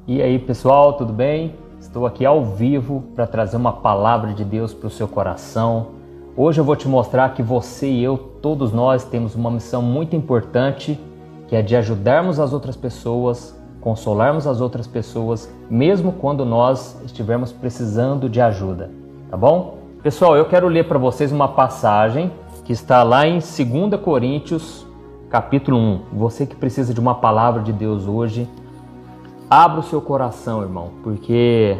E aí, pessoal, tudo bem? Estou aqui ao vivo para trazer uma palavra de Deus para o seu coração. Hoje eu vou te mostrar que você e eu, todos nós, temos uma missão muito importante, que é de ajudarmos as outras pessoas, consolarmos as outras pessoas, mesmo quando nós estivermos precisando de ajuda, tá bom? Pessoal, eu quero ler para vocês uma passagem que está lá em 2 Coríntios, capítulo 1. Você que precisa de uma palavra de Deus hoje, abra o seu coração, irmão, porque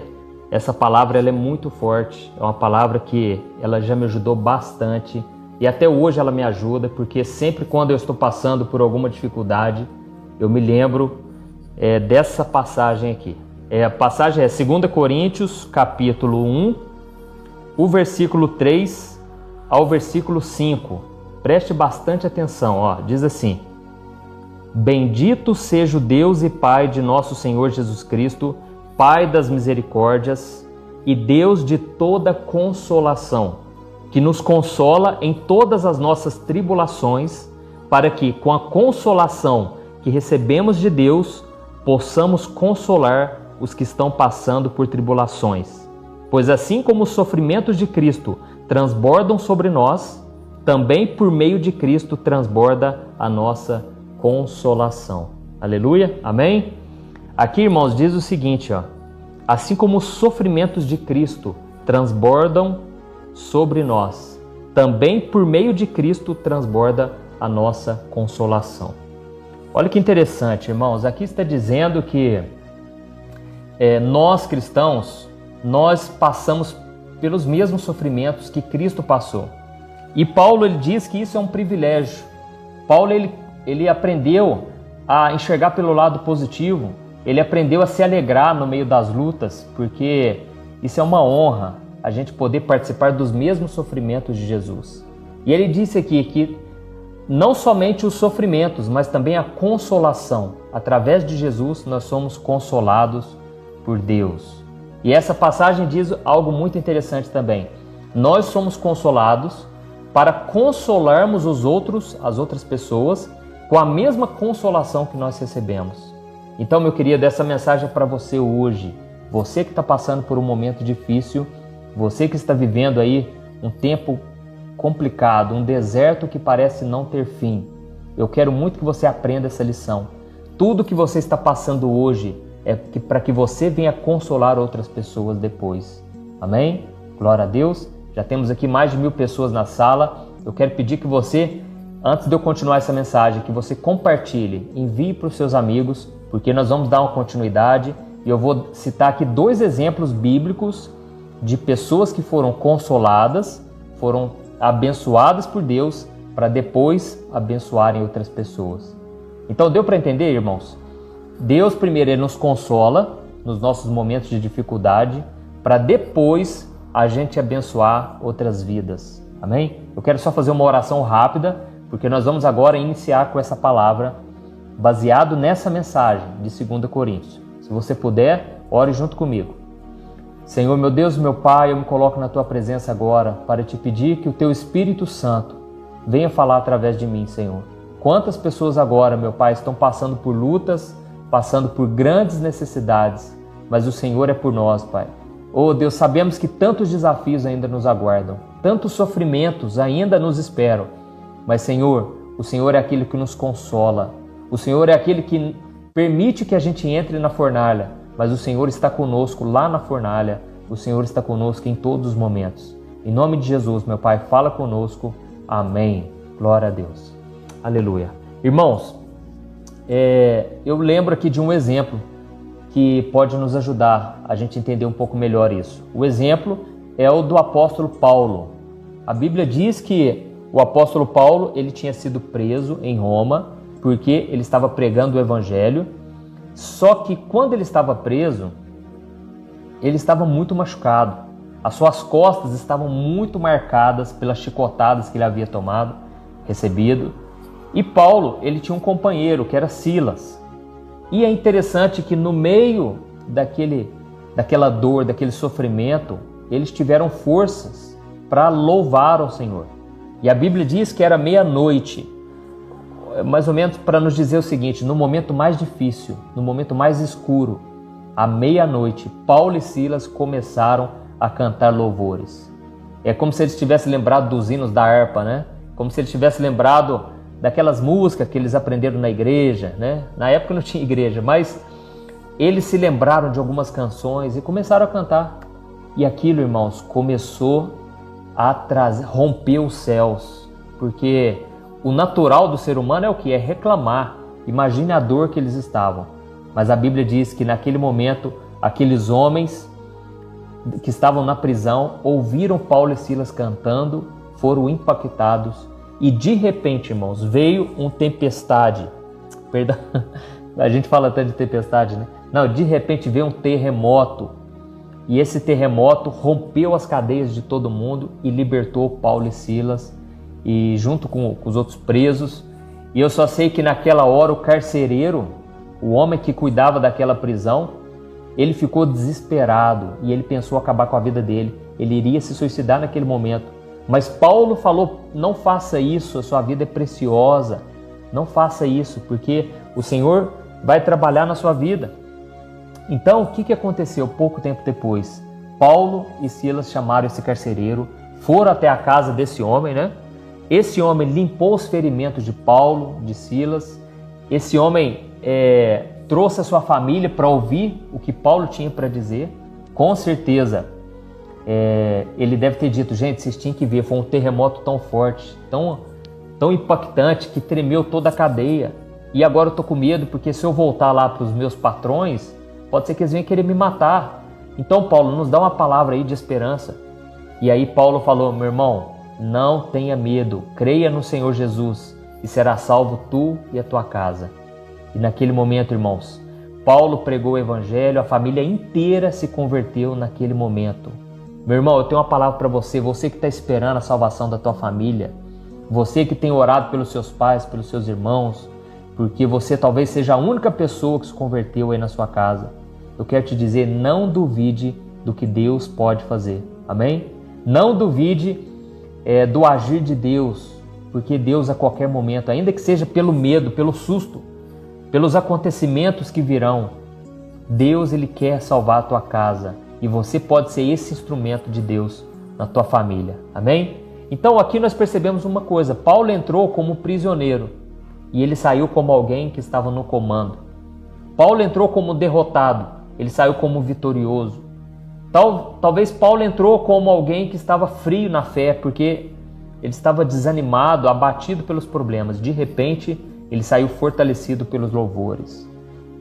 essa palavra ela é muito forte, é uma palavra que ela já me ajudou bastante e até hoje ela me ajuda, porque sempre quando eu estou passando por alguma dificuldade, eu me lembro dessa passagem aqui. A passagem é 2 Coríntios, capítulo 1, o versículo 3 ao versículo 5. Preste bastante atenção, ó, diz assim: Bendito seja o Deus e Pai de nosso Senhor Jesus Cristo, Pai das misericórdias e Deus de toda consolação, que nos consola em todas as nossas tribulações, para que, com a consolação que recebemos de Deus, possamos consolar os que estão passando por tribulações. Pois assim como os sofrimentos de Cristo transbordam sobre nós, também por meio de Cristo transborda a nossa consolação. Aleluia? Amém? Aqui, irmãos, diz o seguinte, ó: assim como os sofrimentos de Cristo transbordam sobre nós, também por meio de Cristo transborda a nossa consolação. Olha que interessante, irmãos. Aqui está dizendo que nós cristãos, nós passamos pelos mesmos sofrimentos que Cristo passou. E Paulo ele diz que isso é um privilégio. Paulo ele aprendeu a enxergar pelo lado positivo, ele aprendeu a se alegrar no meio das lutas, porque isso é uma honra, a gente poder participar dos mesmos sofrimentos de Jesus. E ele disse aqui que não somente os sofrimentos, mas também a consolação. Através de Jesus nós somos consolados por Deus. E essa passagem diz algo muito interessante também. Nós somos consolados para consolarmos os outros, as outras pessoas, com a mesma consolação que nós recebemos. Então, meu querido, essa mensagem é para você hoje. Você que está passando por um momento difícil, você que está vivendo aí um tempo complicado, um deserto que parece não ter fim. Eu quero muito que você aprenda essa lição. Tudo que você está passando hoje é para que você venha consolar outras pessoas depois. Amém? Glória a Deus. Já temos aqui mais de 1000 pessoas na sala. Eu quero pedir que você, antes de eu continuar essa mensagem, que você compartilhe, envie para os seus amigos, porque nós vamos dar uma continuidade e eu vou citar aqui 2 exemplos bíblicos de pessoas que foram consoladas, foram abençoadas por Deus para depois abençoarem outras pessoas. Então deu para entender, irmãos? Deus primeiro ele nos consola nos nossos momentos de dificuldade para depois a gente abençoar outras vidas. Amém? Eu quero só fazer uma oração rápida, porque nós vamos agora iniciar com essa palavra baseado nessa mensagem de 2 Coríntios. Se você puder, ore junto comigo. Senhor, meu Deus, meu Pai, eu me coloco na Tua presença agora para te pedir que o Teu Espírito Santo venha falar através de mim, Senhor. Quantas pessoas agora, meu Pai, estão passando por lutas, passando por grandes necessidades, mas o Senhor é por nós, Pai. Oh Deus, sabemos que tantos desafios ainda nos aguardam, tantos sofrimentos ainda nos esperam, mas Senhor, o Senhor é aquele que nos consola, o Senhor é aquele que permite que a gente entre na fornalha, mas o Senhor está conosco lá na fornalha, o Senhor está conosco em todos os momentos. Em nome de Jesus, meu Pai, fala conosco. Amém. Glória a Deus. Aleluia. Irmãos, eu lembro aqui de um exemplo que pode nos ajudar a gente entender um pouco melhor isso. O exemplo é o do apóstolo Paulo. A Bíblia diz que o apóstolo Paulo ele tinha sido preso em Roma porque ele estava pregando o evangelho. Só que quando ele estava preso, ele estava muito machucado. As suas costas estavam muito marcadas pelas chicotadas que ele havia recebido. E Paulo, ele tinha um companheiro que era Silas. E é interessante que no meio daquela dor, daquele sofrimento, eles tiveram forças para louvar ao Senhor. E a Bíblia diz que era meia-noite. mais ou menos para nos dizer o seguinte: no momento mais difícil, no momento mais escuro, à meia-noite, Paulo e Silas começaram a cantar louvores. É como se eles tivessem lembrado dos hinos da harpa, né? Como se eles tivessem lembrado daquelas músicas que eles aprenderam na igreja, né? Na época não tinha igreja, mas eles se lembraram de algumas canções e começaram a cantar. E aquilo, irmãos, começou a romper os céus, porque o natural do ser humano é o que? É reclamar. Imagine a dor que eles estavam. Mas a Bíblia diz que naquele momento, aqueles homens que estavam na prisão ouviram Paulo e Silas cantando, foram impactados e de repente, irmãos, veio uma tempestade. Perdão, a gente fala até de tempestade, né? Não, de repente veio um terremoto e esse terremoto rompeu as cadeias de todo mundo e libertou Paulo e Silas e junto com os outros presos. E eu só sei que naquela hora o carcereiro, o homem que cuidava daquela prisão, ele ficou desesperado e ele pensou acabar com a vida dele. Ele iria se suicidar naquele momento. Mas Paulo falou, não faça isso, a sua vida é preciosa. Não faça isso, porque o Senhor vai trabalhar na sua vida. Então, o que aconteceu pouco tempo depois? Paulo e Silas chamaram esse carcereiro, foram até a casa desse homem, né? Esse homem limpou os ferimentos de Paulo, de Silas. Esse homem trouxe a sua família para ouvir o que Paulo tinha para dizer. Com certeza, ele deve ter dito, gente, vocês tinham que ver, foi um terremoto tão forte, tão impactante, que tremeu toda a cadeia. E agora eu estou com medo, porque se eu voltar lá para os meus patrões, pode ser que eles venham querer me matar. Então, Paulo, nos dá uma palavra aí de esperança. E aí Paulo falou, meu irmão, não tenha medo, creia no Senhor Jesus e será salvo tu e a tua casa. E naquele momento, irmãos, Paulo pregou o evangelho, a família inteira se converteu naquele momento. Meu irmão, eu tenho uma palavra para você, você que está esperando a salvação da tua família, você que tem orado pelos seus pais, pelos seus irmãos, porque você talvez seja a única pessoa que se converteu aí na sua casa. Eu quero te dizer, não duvide do que Deus pode fazer, amém? Não duvide do agir de Deus, porque Deus a qualquer momento, ainda que seja pelo medo, pelo susto, pelos acontecimentos que virão, Deus ele quer salvar a tua casa e você pode ser esse instrumento de Deus na tua família, amém? Então aqui nós percebemos uma coisa, Paulo entrou como prisioneiro e ele saiu como alguém que estava no comando. Paulo entrou como derrotado, ele saiu como vitorioso. Talvez Paulo entrou como alguém que estava frio na fé, porque ele estava desanimado, abatido pelos problemas. De repente, ele saiu fortalecido pelos louvores.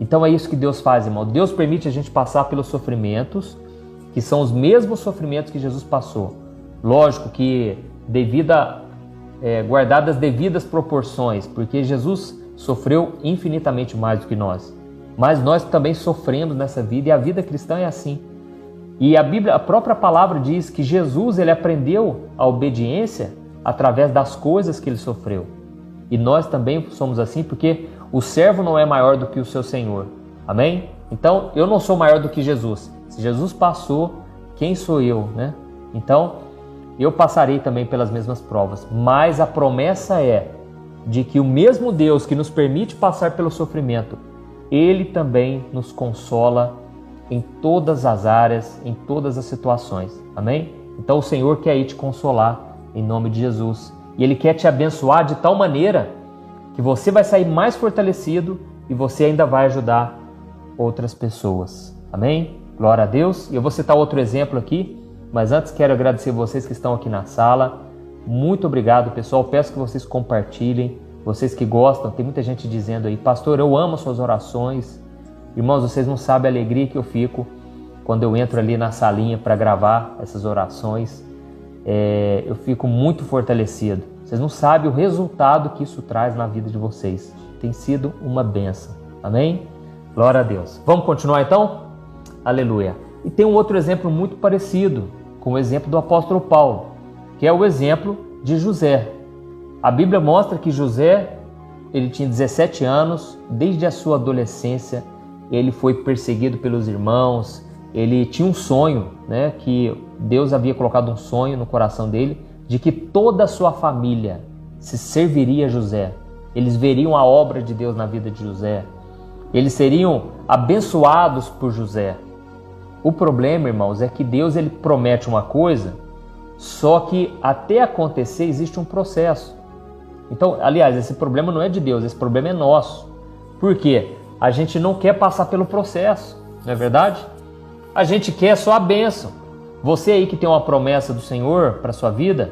Então é isso que Deus faz, irmão. Deus permite a gente passar pelos sofrimentos, que são os mesmos sofrimentos que Jesus passou. Lógico que guardadas as devidas proporções, porque Jesus sofreu infinitamente mais do que nós. Mas nós também sofremos nessa vida e a vida cristã é assim. E a própria palavra diz que Jesus ele aprendeu a obediência através das coisas que ele sofreu. E nós também somos assim porque o servo não é maior do que o seu Senhor. Amém? Então, eu não sou maior do que Jesus. Se Jesus passou, quem sou eu, né? Então, eu passarei também pelas mesmas provas. Mas a promessa é de que o mesmo Deus que nos permite passar pelo sofrimento, Ele também nos consola em todas as áreas, em todas as situações. Amém? Então, o Senhor quer ir te consolar em nome de Jesus. E Ele quer te abençoar de tal maneira que você vai sair mais fortalecido e você ainda vai ajudar outras pessoas. Amém? Glória a Deus. E eu vou citar outro exemplo aqui, mas antes quero agradecer vocês que estão aqui na sala. Muito obrigado, pessoal. Peço que vocês compartilhem. Vocês que gostam, tem muita gente dizendo aí, pastor, eu amo suas orações. Irmãos, vocês não sabem a alegria que eu fico quando eu entro ali na salinha para gravar essas orações. Eu fico muito fortalecido. Vocês não sabem o resultado que isso traz na vida de vocês. Tem sido uma bênção. Amém? Glória a Deus. Vamos continuar então? Aleluia. E tem um outro exemplo muito parecido com o exemplo do apóstolo Paulo, que é o exemplo de José. A Bíblia mostra que José, ele tinha 17 anos, desde a sua adolescência, ele foi perseguido pelos irmãos, ele tinha um sonho, né, que Deus havia colocado um sonho no coração dele, de que toda a sua família se serviria a José. Eles veriam a obra de Deus na vida de José. Eles seriam abençoados por José. O problema, irmãos, é que Deus ele promete uma coisa, só que até acontecer existe um processo. Então, aliás, esse problema não é de Deus, esse problema é nosso. Por quê? A gente não quer passar pelo processo, não é verdade? A gente quer só a bênção. Você aí que tem uma promessa do Senhor para a sua vida,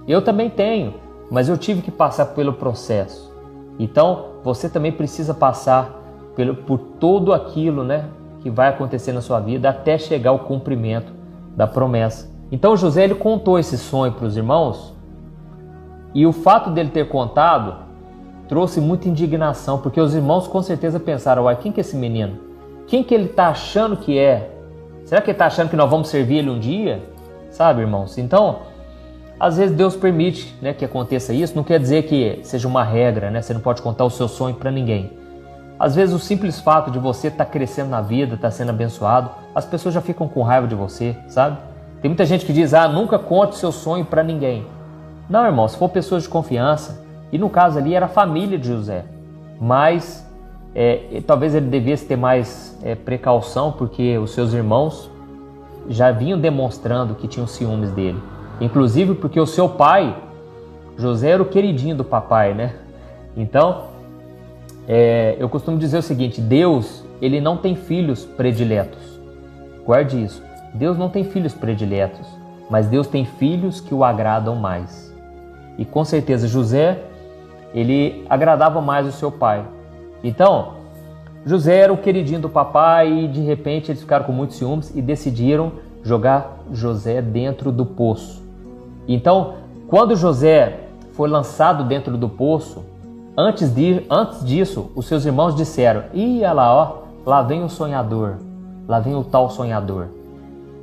eu também tenho, mas eu tive que passar pelo processo. Então, você também precisa passar por tudo aquilo, né, que vai acontecer na sua vida até chegar ao cumprimento da promessa. Então, José ele contou esse sonho para os irmãos, e o fato dele ter contado trouxe muita indignação, porque os irmãos com certeza pensaram: uai, quem que é esse menino? Quem que ele está achando que é? Será que ele está achando que nós vamos servir ele um dia? Sabe, irmãos? Então, às vezes Deus permite, né, que aconteça isso. Não quer dizer que seja uma regra, né? Você não pode contar o seu sonho para ninguém. Às vezes o simples fato de você estar crescendo na vida, estar sendo abençoado, as pessoas já ficam com raiva de você, sabe? Tem muita gente que diz: nunca conte seu sonho para ninguém. Não, irmão, se for pessoas de confiança, e no caso ali era a família de José, mas talvez ele devesse ter mais precaução, porque os seus irmãos já vinham demonstrando que tinham ciúmes dele. Inclusive porque o seu pai, José, era o queridinho do papai, né? Então, eu costumo dizer o seguinte: Deus, ele não tem filhos prediletos. Guarde isso. Deus não tem filhos prediletos, mas Deus tem filhos que o agradam mais. E com certeza José, ele agradava mais o seu pai. Então, José era o queridinho do papai e de repente eles ficaram com muitos ciúmes e decidiram jogar José dentro do poço. Então, quando José foi lançado dentro do poço, antes disso, os seus irmãos disseram: olha lá, ó, lá vem o sonhador, lá vem o tal sonhador.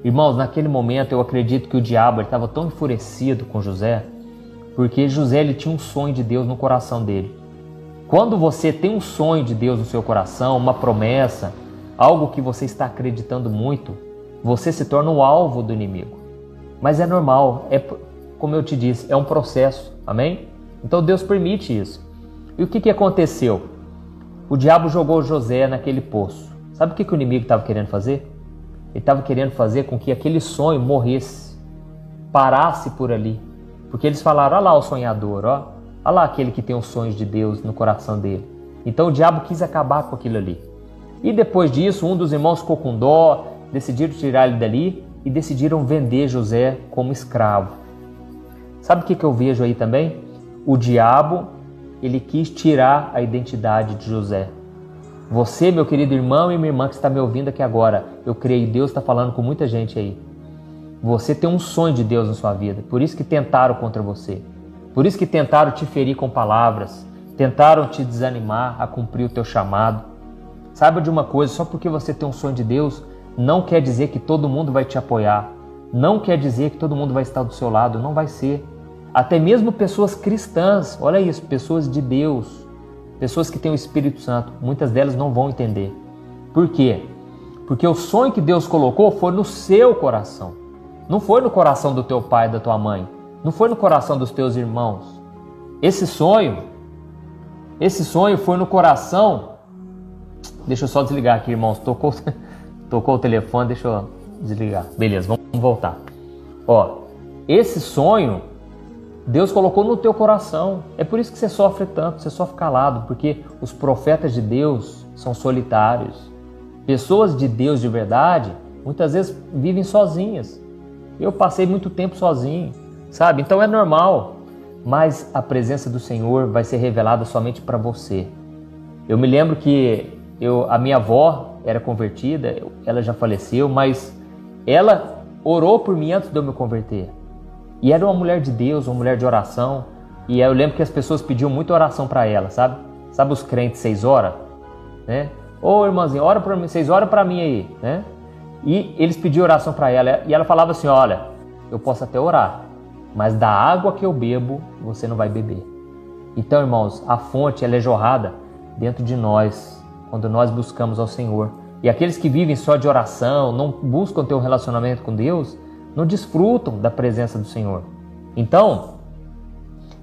Irmãos, naquele momento eu acredito que o diabo estava tão enfurecido com José, porque José ele tinha um sonho de Deus no coração dele. Quando você tem um sonho de Deus no seu coração, uma promessa, algo que você está acreditando muito, você se torna o alvo do inimigo. Mas é normal, como eu te disse, é um processo, amém? Então Deus permite isso. E o que aconteceu? O diabo jogou José naquele poço. Sabe o que o inimigo estava querendo fazer? Ele estava querendo fazer com que aquele sonho morresse, parasse por ali. Porque eles falaram: olha lá o sonhador, ó. Olha lá aquele que tem os sonhos de Deus no coração dele. Então o diabo quis acabar com aquilo ali. E depois disso, um dos irmãos ficou com dó, decidiram tirar ele dali e decidiram vender José como escravo. Sabe o que eu vejo aí também? O diabo, ele quis tirar a identidade de José. Você, meu querido irmão e minha irmã que está me ouvindo aqui agora, eu creio que Deus está falando com muita gente aí. Você tem um sonho de Deus na sua vida, por isso que tentaram contra você. Por isso que tentaram te ferir com palavras, tentaram te desanimar a cumprir o teu chamado. Saiba de uma coisa: só porque você tem um sonho de Deus, não quer dizer que todo mundo vai te apoiar. Não quer dizer que todo mundo vai estar do seu lado, não vai ser. Até mesmo pessoas cristãs, olha isso, pessoas de Deus, pessoas que têm o Espírito Santo, muitas delas não vão entender. Por quê? Porque o sonho que Deus colocou foi no seu coração. Não foi no coração do teu pai e da tua mãe. Não foi no coração dos teus irmãos. Esse sonho foi no coração. Deixa eu só desligar aqui, irmãos. Tocou o telefone, deixa eu desligar. Beleza, vamos voltar. Ó, esse sonho Deus colocou no teu coração. É por isso que você sofre tanto, você sofre calado, porque os profetas de Deus são solitários. Pessoas de Deus de verdade, muitas vezes vivem sozinhas. Eu passei muito tempo sozinho, sabe? Então é normal, mas a presença do Senhor vai ser revelada somente para você. Eu me lembro que a minha avó era convertida, ela já faleceu, mas ela orou por mim antes de eu me converter. E era uma mulher de Deus, uma mulher de oração. E eu lembro que as pessoas pediam muita oração para ela, sabe? Sabe os crentes 6 horas? Né? Ô irmãzinha, ora para mim, 6 horas para mim aí, né? E eles pediam oração para ela. E ela falava assim: olha, eu posso até orar, mas da água que eu bebo, você não vai beber. Então, irmãos, a fonte ela é jorrada dentro de nós, quando nós buscamos ao Senhor. E aqueles que vivem só de oração, não buscam ter um relacionamento com Deus, não desfrutam da presença do Senhor. Então,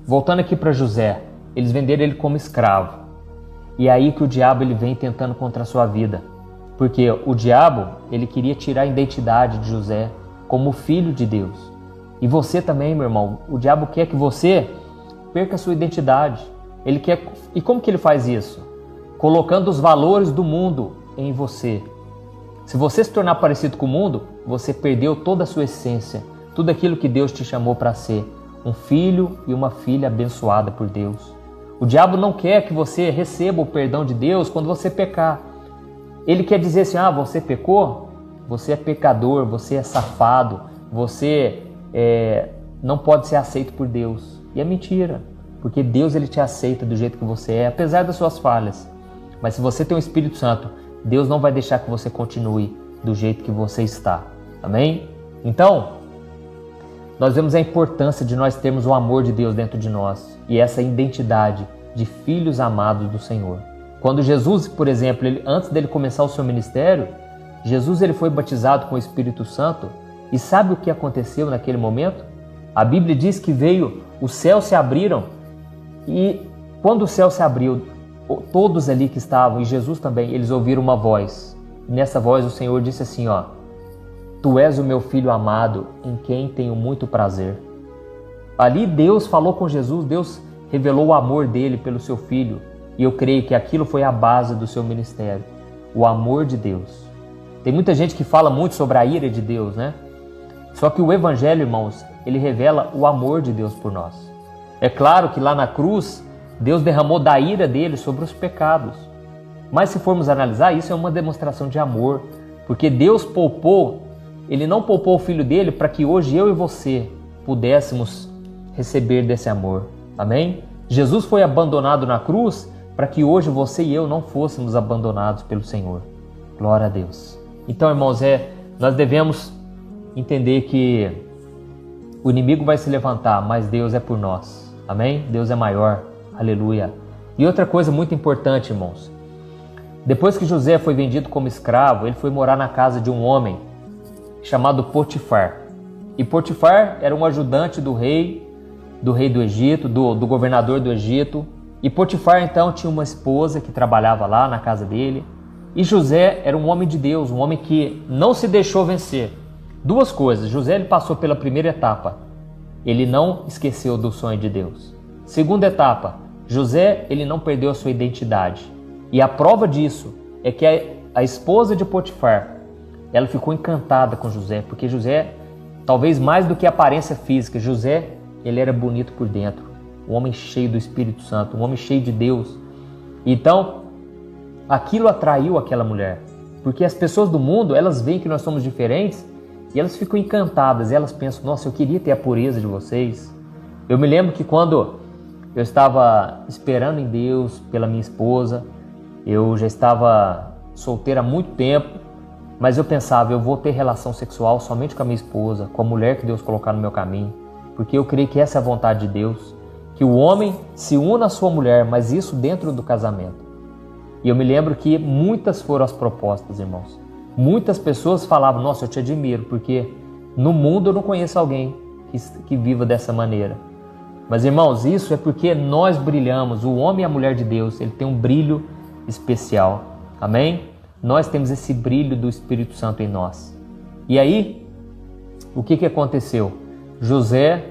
voltando aqui para José, eles venderam ele como escravo. E é aí que o diabo ele vem tentando contra a sua vida. Porque o diabo, ele queria tirar a identidade de José como filho de Deus. E você também, meu irmão, o diabo quer que você perca a sua identidade. Ele quer. E como que ele faz isso? Colocando os valores do mundo em você. Se você se tornar parecido com o mundo, você perdeu toda a sua essência, tudo aquilo que Deus te chamou para ser, um filho e uma filha abençoada por Deus. O diabo não quer que você receba o perdão de Deus quando você pecar. Ele quer dizer assim, você pecou? Você é pecador, você é safado, você não pode ser aceito por Deus. E é mentira, porque Deus ele te aceita do jeito que você é, apesar das suas falhas. Mas se você tem o Espírito Santo, Deus não vai deixar que você continue do jeito que você está. Amém? Então, nós vemos a importância de nós termos o amor de Deus dentro de nós e essa identidade de filhos amados do Senhor. Quando Jesus, por exemplo, antes dele começar o seu ministério, Jesus ele foi batizado com o Espírito Santo e sabe o que aconteceu naquele momento? A Bíblia diz que os céus se abriram e quando o céu se abriu, todos ali que estavam, e Jesus também, eles ouviram uma voz. Nessa voz o Senhor disse assim, Tu és o meu filho amado, em quem tenho muito prazer. Ali Deus falou com Jesus, Deus revelou o amor dele pelo seu filho. E eu creio que aquilo foi a base do seu ministério, o amor de Deus. Tem muita gente que fala muito sobre a ira de Deus, né? Só que o Evangelho, irmãos, ele revela o amor de Deus por nós. É claro que lá na cruz, Deus derramou da ira dele sobre os pecados. Mas se formos analisar, isso é uma demonstração de amor. Porque Deus ele não poupou o Filho dele para que hoje eu e você pudéssemos receber desse amor. Amém? Jesus foi abandonado na cruz para que hoje você e eu não fôssemos abandonados pelo Senhor. Glória a Deus. Então, irmãos, nós devemos entender que o inimigo vai se levantar, mas Deus é por nós. Amém? Deus é maior. Aleluia. E outra coisa muito importante, irmãos. Depois que José foi vendido como escravo, ele foi morar na casa de um homem chamado Potifar. E Potifar era um ajudante do rei do Egito, do governador do Egito. E Potifar então tinha uma esposa que trabalhava lá na casa dele. E José era um homem de Deus, um homem que não se deixou vencer. Duas coisas, José ele passou pela primeira etapa, ele não esqueceu do sonho de Deus. Segunda etapa, José ele não perdeu a sua identidade. E a prova disso é que a esposa de Potifar, ela ficou encantada com José, porque José, talvez mais do que a aparência física, José ele era bonito por dentro, um homem cheio do Espírito Santo, um homem cheio de Deus. Então, aquilo atraiu aquela mulher, porque as pessoas do mundo, elas veem que nós somos diferentes e elas ficam encantadas, e elas pensam, nossa, eu queria ter a pureza de vocês. Eu me lembro que quando eu estava esperando em Deus pela minha esposa, eu já estava solteiro há muito tempo, mas eu pensava, eu vou ter relação sexual somente com a minha esposa, com a mulher que Deus colocar no meu caminho, porque eu creio que essa é a vontade de Deus, que o homem se una à sua mulher, mas isso dentro do casamento. E eu me lembro que muitas foram as propostas, irmãos. Muitas pessoas falavam, nossa, eu te admiro, porque no mundo eu não conheço alguém que viva dessa maneira. Mas, irmãos, isso é porque nós brilhamos, o homem e a mulher de Deus, ele tem um brilho especial. Amém? Nós temos esse brilho do Espírito Santo em nós. E aí, o que aconteceu? José,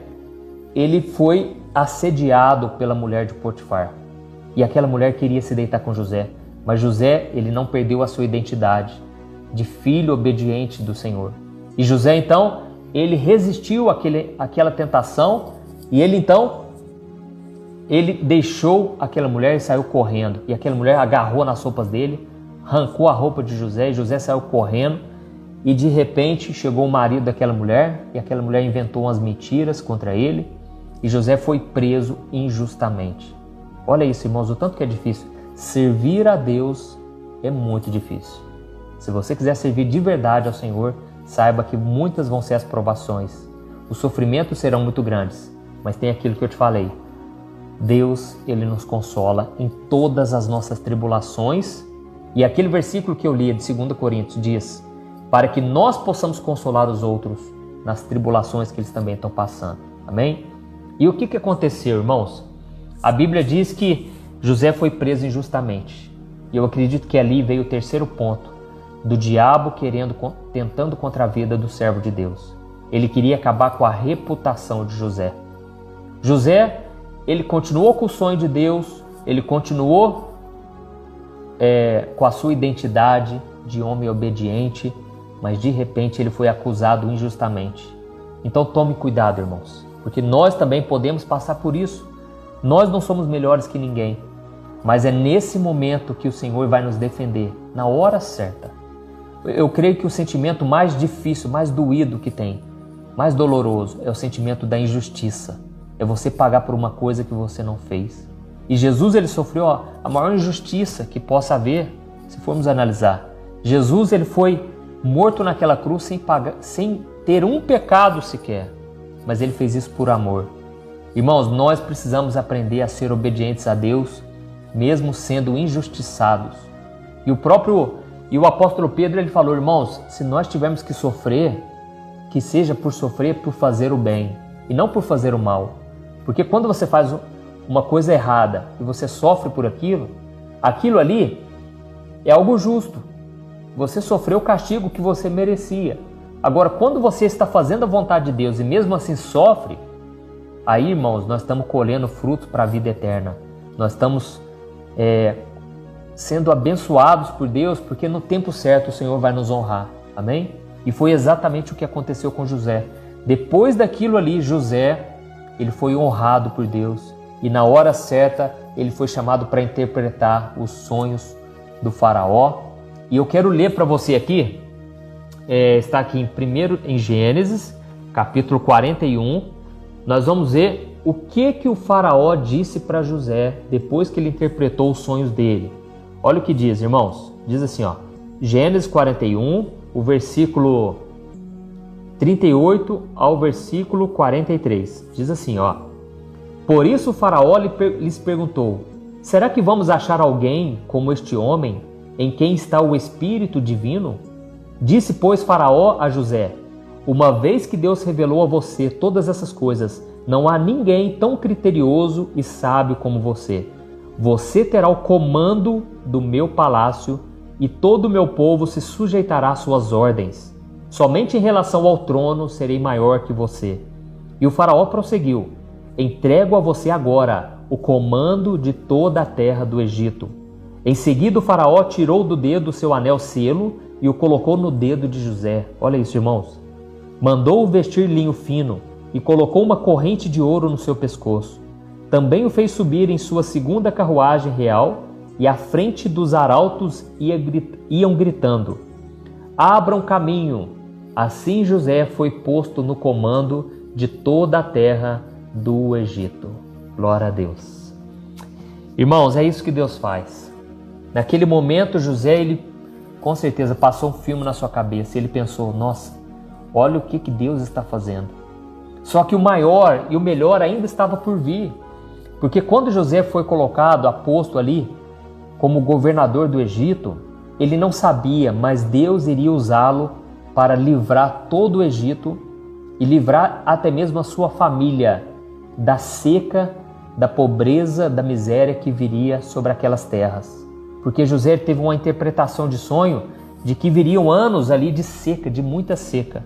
ele foi assediado pela mulher de Potifar. E aquela mulher queria se deitar com José. Mas José, ele não perdeu a sua identidade de filho obediente do Senhor. E José, então, ele resistiu àquela tentação. E ele, então, ele deixou aquela mulher e saiu correndo. E aquela mulher agarrou nas roupas dele, arrancou a roupa de José, e José saiu correndo. E de repente chegou o marido daquela mulher, e aquela mulher inventou umas mentiras contra ele. E José foi preso injustamente. Olha isso, irmãos, o tanto que é difícil. Servir a Deus é muito difícil. Se você quiser servir de verdade ao Senhor, saiba que muitas vão ser as provações. Os sofrimentos serão muito grandes, mas tem aquilo que eu te falei. Deus, ele nos consola em todas as nossas tribulações. E aquele versículo que eu li de 2 Coríntios diz, para que nós possamos consolar os outros nas tribulações que eles também estão passando. Amém? E o que aconteceu, irmãos? A Bíblia diz que José foi preso injustamente. E eu acredito que ali veio o terceiro ponto do diabo tentando contra a vida do servo de Deus. Ele queria acabar com a reputação de José. José, ele continuou com o sonho de Deus, ele continuou com a sua identidade de homem obediente, mas de repente ele foi acusado injustamente. Então tome cuidado, irmãos, porque nós também podemos passar por isso. Nós não somos melhores que ninguém, mas é nesse momento que o Senhor vai nos defender, na hora certa. Eu creio que o sentimento mais difícil, mais doído que tem, mais doloroso, é o sentimento da injustiça. É você pagar por uma coisa que você não fez. E Jesus, ele sofreu a maior injustiça que possa haver, se formos analisar. Jesus, ele foi morto naquela cruz sem ter um pecado sequer, mas ele fez isso por amor. Irmãos, nós precisamos aprender a ser obedientes a Deus, mesmo sendo injustiçados. E o apóstolo Pedro, ele falou, irmãos, se nós tivermos que sofrer, que seja por sofrer por fazer o bem e não por fazer o mal. Porque quando você faz uma coisa errada e você sofre por aquilo ali é algo justo. Você sofreu o castigo que você merecia. Agora, quando você está fazendo a vontade de Deus e mesmo assim sofre, aí, irmãos, nós estamos colhendo frutos para a vida eterna. Nós estamos sendo abençoados por Deus, porque no tempo certo o Senhor vai nos honrar. Amém? E foi exatamente o que aconteceu com José. Depois daquilo ali, José, ele foi honrado por Deus. E na hora certa, ele foi chamado para interpretar os sonhos do faraó. E eu quero ler para você aqui, está aqui em Gênesis, capítulo 41. Nós vamos ver o que o faraó disse para José depois que ele interpretou os sonhos dele. Olha o que diz, irmãos. Diz assim, Gênesis 41, o versículo 38 ao versículo 43. Diz assim, Por isso o faraó lhes perguntou, será que vamos achar alguém como este homem, em quem está o Espírito Divino? Disse, pois, faraó a José, uma vez que Deus revelou a você todas essas coisas, não há ninguém tão criterioso e sábio como você. Você terá o comando do meu palácio e todo o meu povo se sujeitará às suas ordens. Somente em relação ao trono serei maior que você. E o faraó prosseguiu, entrego a você agora o comando de toda a terra do Egito. Em seguida o faraó tirou do dedo o seu anel selo e o colocou no dedo de José. Olha isso, irmãos. Mandou-o vestir linho fino e colocou uma corrente de ouro no seu pescoço. Também o fez subir em sua segunda carruagem real e à frente dos arautos iam gritando, abram caminho. Assim José foi posto no comando de toda a terra do Egito. Glória a Deus. Irmãos, é isso que Deus faz. Naquele momento, José, ele com certeza passou um filme na sua cabeça. Ele pensou, nossa, olha o que Deus está fazendo. Só que o maior e o melhor ainda estava por vir. Porque quando José foi colocado, posto ali, como governador do Egito, ele não sabia, mas Deus iria usá-lo para livrar todo o Egito e livrar até mesmo a sua família da seca, da pobreza, da miséria que viria sobre aquelas terras. Porque José teve uma interpretação de sonho de que viriam anos ali de seca, de muita seca.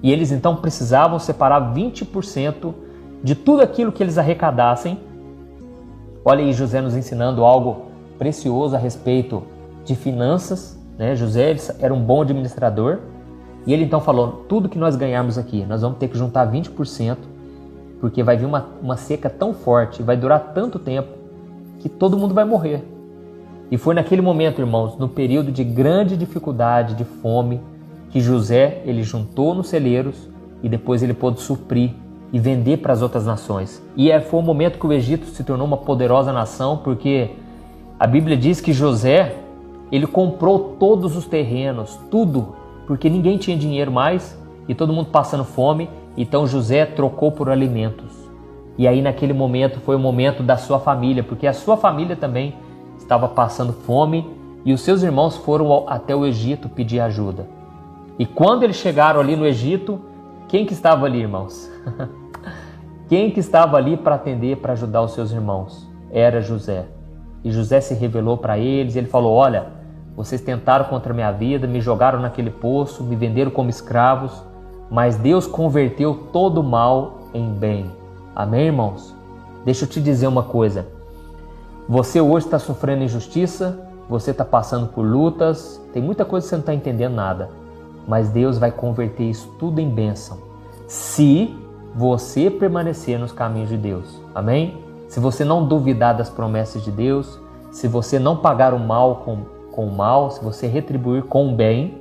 E eles então precisavam separar 20% de tudo aquilo que eles arrecadassem. Olha aí José nos ensinando algo precioso a respeito de finanças, né? José era um bom administrador. E ele então falou, tudo que nós ganharmos aqui, nós vamos ter que juntar 20%, porque vai vir uma seca tão forte, vai durar tanto tempo, que todo mundo vai morrer. E foi naquele momento, irmãos, no período de grande dificuldade, de fome, que José, ele juntou nos celeiros e depois ele pôde suprir e vender para as outras nações. E foi o momento que o Egito se tornou uma poderosa nação, porque a Bíblia diz que José, ele comprou todos os terrenos, tudo, porque ninguém tinha dinheiro mais e todo mundo passando fome, então José trocou por alimentos. E aí naquele momento foi o momento da sua família, porque a sua família também estava passando fome e os seus irmãos foram até o Egito pedir ajuda. E quando eles chegaram ali no Egito, quem que estava ali, irmãos? Quem que estava ali para atender, para ajudar os seus irmãos? Era José. E José se revelou para eles, ele falou: olha, vocês tentaram contra a minha vida, me jogaram naquele poço, me venderam como escravos, mas Deus converteu todo o mal em bem. Amém, irmãos? Deixa eu te dizer uma coisa. Você hoje está sofrendo injustiça, você está passando por lutas, tem muita coisa que você não está entendendo nada, mas Deus vai converter isso tudo em bênção, se você permanecer nos caminhos de Deus. Amém? Se você não duvidar das promessas de Deus, se você não pagar o mal com o mal, se você retribuir com o bem,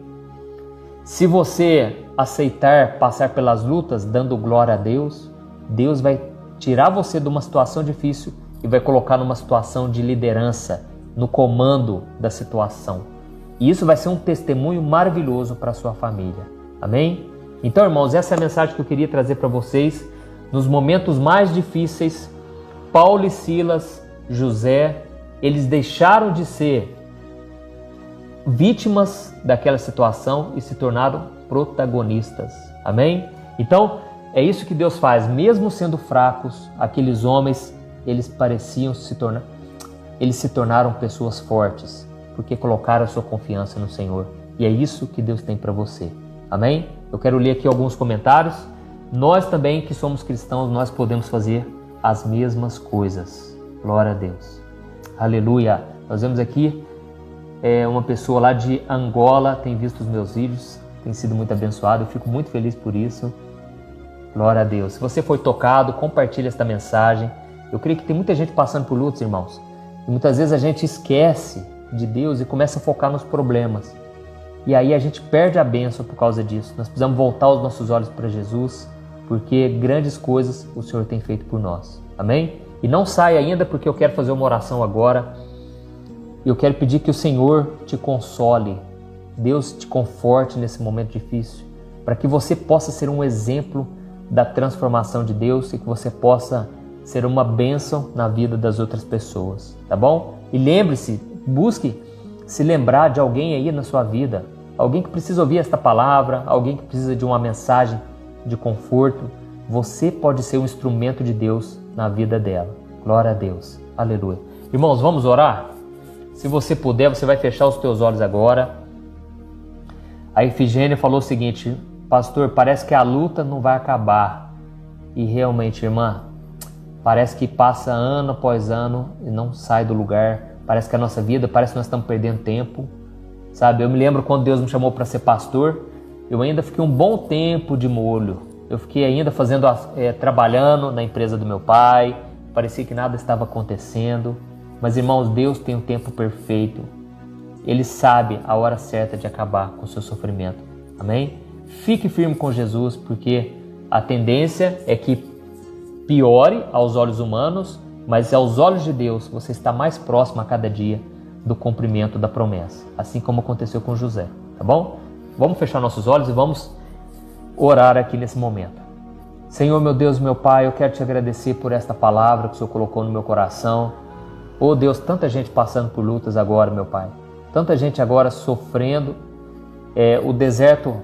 se você aceitar passar pelas lutas dando glória a Deus, Deus vai tirar você de uma situação difícil e vai colocar numa situação de liderança, no comando da situação. E isso vai ser um testemunho maravilhoso para a sua família. Amém? Então, irmãos, essa é a mensagem que eu queria trazer para vocês. Nos momentos mais difíceis, Paulo e Silas, José, eles deixaram de ser vítimas daquela situação e se tornaram protagonistas. Amém? Então, é isso que Deus faz. Mesmo sendo fracos, aqueles homens, eles se tornaram pessoas fortes, porque colocaram a sua confiança no Senhor. E é isso que Deus tem para você. Amém? Eu quero ler aqui alguns comentários. Nós também, que somos cristãos, nós podemos fazer as mesmas coisas. Glória a Deus. Aleluia. Nós vemos aqui uma pessoa lá de Angola, tem visto os meus vídeos, tem sido muito abençoado. Eu fico muito feliz por isso. Glória a Deus. Se você foi tocado, compartilhe esta mensagem. Eu creio que tem muita gente passando por lutas, irmãos. E muitas vezes a gente esquece de Deus e começa a focar nos problemas. E aí a gente perde a bênção por causa disso. Nós precisamos voltar os nossos olhos para Jesus, porque grandes coisas o Senhor tem feito por nós. Amém? E não saia ainda, porque eu quero fazer uma oração agora. Eu quero pedir que o Senhor te console. Deus te conforte nesse momento difícil, para que você possa ser um exemplo da transformação de Deus e que você possa ser uma bênção na vida das outras pessoas, tá bom? E lembre-se, busque se lembrar de alguém aí na sua vida, alguém que precisa ouvir esta palavra, alguém que precisa de uma mensagem de conforto. Você pode ser um instrumento de Deus na vida dela. Glória a Deus. Aleluia. Irmãos, vamos orar? Se você puder, você vai fechar os teus olhos agora. A Efigênia falou o seguinte: pastor, parece que a luta não vai acabar. E realmente, irmã, parece que passa ano após ano e não sai do lugar. Parece que a nossa vida, parece que nós estamos perdendo tempo. Sabe, eu me lembro quando Deus me chamou para ser pastor, eu ainda fiquei um bom tempo de molho. Eu fiquei ainda trabalhando na empresa do meu pai. Parecia que nada estava acontecendo. Mas, irmãos, Deus tem um tempo perfeito. Ele sabe a hora certa de acabar com o seu sofrimento. Amém? Fique firme com Jesus, porque a tendência é que piore aos olhos humanos, mas aos olhos de Deus você está mais próximo a cada dia do cumprimento da promessa, assim como aconteceu com José, tá bom? Vamos fechar nossos olhos e vamos orar aqui nesse momento. Senhor, meu Deus, meu Pai, eu quero te agradecer por esta palavra que o Senhor colocou no meu coração. Oh Deus, tanta gente passando por lutas agora, meu Pai, tanta gente agora sofrendo, o deserto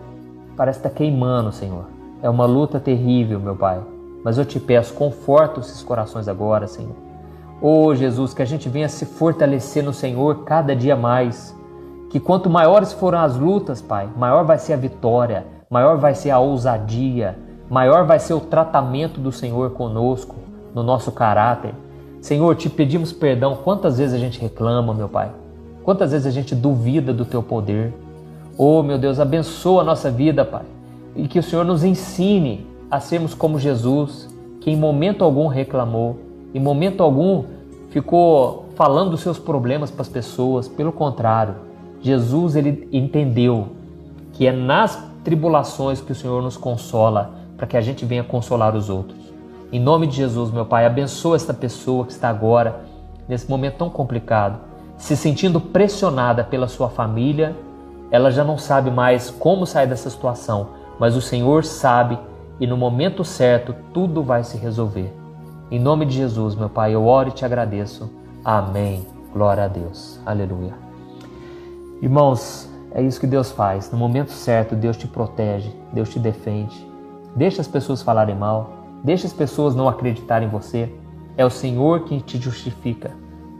parece estar queimando, Senhor, é uma luta terrível, meu Pai. Mas eu te peço, conforta esses corações agora, Senhor. Oh, Jesus, que a gente venha se fortalecer no Senhor cada dia mais. Que quanto maiores forem as lutas, Pai, maior vai ser a vitória, maior vai ser a ousadia, maior vai ser o tratamento do Senhor conosco, no nosso caráter. Senhor, te pedimos perdão. Quantas vezes a gente reclama, meu Pai? Quantas vezes a gente duvida do Teu poder? Oh, meu Deus, abençoa a nossa vida, Pai. E que o Senhor nos ensine a sermos como Jesus, que em momento algum reclamou, em momento algum ficou falando dos seus problemas para as pessoas. Pelo contrário, Jesus, ele entendeu que é nas tribulações que o Senhor nos consola, para que a gente venha consolar os outros. Em nome de Jesus, meu Pai, abençoa esta pessoa que está agora, nesse momento tão complicado, se sentindo pressionada pela sua família. Ela já não sabe mais como sair dessa situação, mas o Senhor sabe. E no momento certo, tudo vai se resolver. Em nome de Jesus, meu Pai, eu oro e te agradeço. Amém. Glória a Deus. Aleluia. Irmãos, é isso que Deus faz. No momento certo, Deus te protege, Deus te defende. Deixa as pessoas falarem mal, deixa as pessoas não acreditarem em você. É o Senhor quem te justifica.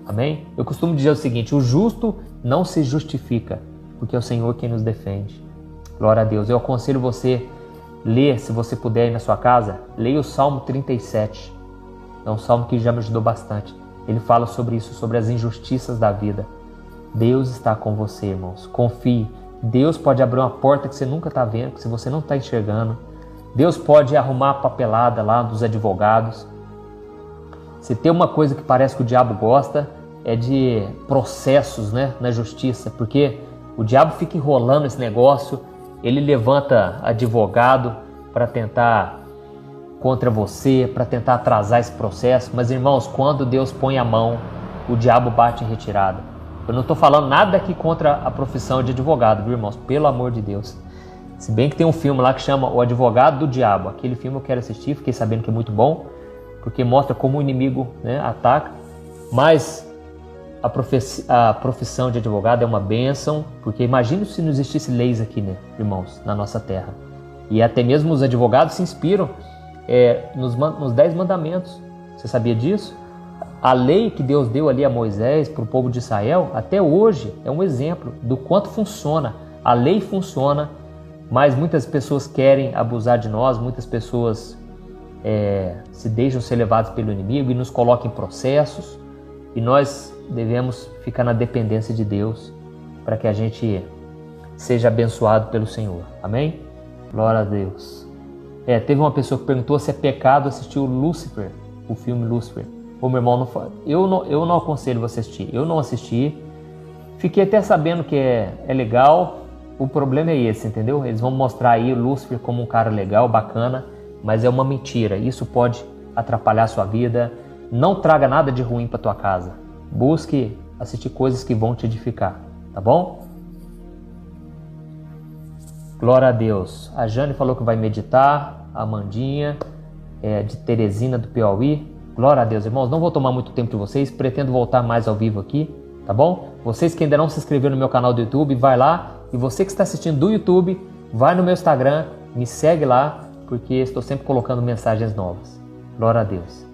Amém? Eu costumo dizer o seguinte: o justo não se justifica, porque é o Senhor quem nos defende. Glória a Deus. Eu aconselho você ler, se você puder ir na sua casa, leia o Salmo 37. É um salmo que já me ajudou bastante. Ele fala sobre isso, sobre as injustiças da vida. Deus está com você, irmãos. Confie. Deus pode abrir uma porta que você nunca está vendo, que você não está enxergando. Deus pode arrumar a papelada lá dos advogados. Se tem uma coisa que parece que o diabo gosta, é de processos, né, na justiça, porque o diabo fica enrolando esse negócio, ele levanta advogado para tentar contra você, para tentar atrasar esse processo. Mas, irmãos, quando Deus põe a mão, o diabo bate em retirada. Eu não estou falando nada aqui contra a profissão de advogado, viu, irmãos? Pelo amor de Deus. Se bem que tem um filme lá que chama O Advogado do Diabo. Aquele filme eu quero assistir, fiquei sabendo que é muito bom, porque mostra como o inimigo, né, ataca. Mas a profissão de advogado é uma bênção, porque imagine se não existisse leis aqui, né, irmãos, na nossa terra. E até mesmo os advogados se inspiram nos 10 mandamentos. Você sabia disso? A lei que Deus deu ali a Moisés, para o povo de Israel, até hoje é um exemplo do quanto funciona. A lei funciona, mas muitas pessoas querem abusar de nós, muitas pessoas se deixam ser levadas pelo inimigo e nos colocam em processos, e nós devemos ficar na dependência de Deus para que a gente seja abençoado pelo Senhor. Amém? Glória a Deus. Teve uma pessoa que perguntou se é pecado assistir o Lúcifer, o filme Lúcifer. Ô, meu irmão, eu não aconselho você assistir. Eu não assisti. Fiquei até sabendo que é legal. O problema é esse, entendeu? Eles vão mostrar aí o Lúcifer como um cara legal, bacana, mas é uma mentira. Isso pode atrapalhar a sua vida. Não traga nada de ruim para tua casa. Busque assistir coisas que vão te edificar, tá bom? Glória a Deus. A Jane falou que vai meditar. A Amandinha, de Teresina, do Piauí. Glória a Deus, irmãos. Não vou tomar muito tempo de vocês. Pretendo voltar mais ao vivo aqui, tá bom? Vocês que ainda não se inscreveram no meu canal do YouTube, vai lá. E você que está assistindo do YouTube, vai no meu Instagram, me segue lá, porque estou sempre colocando mensagens novas. Glória a Deus.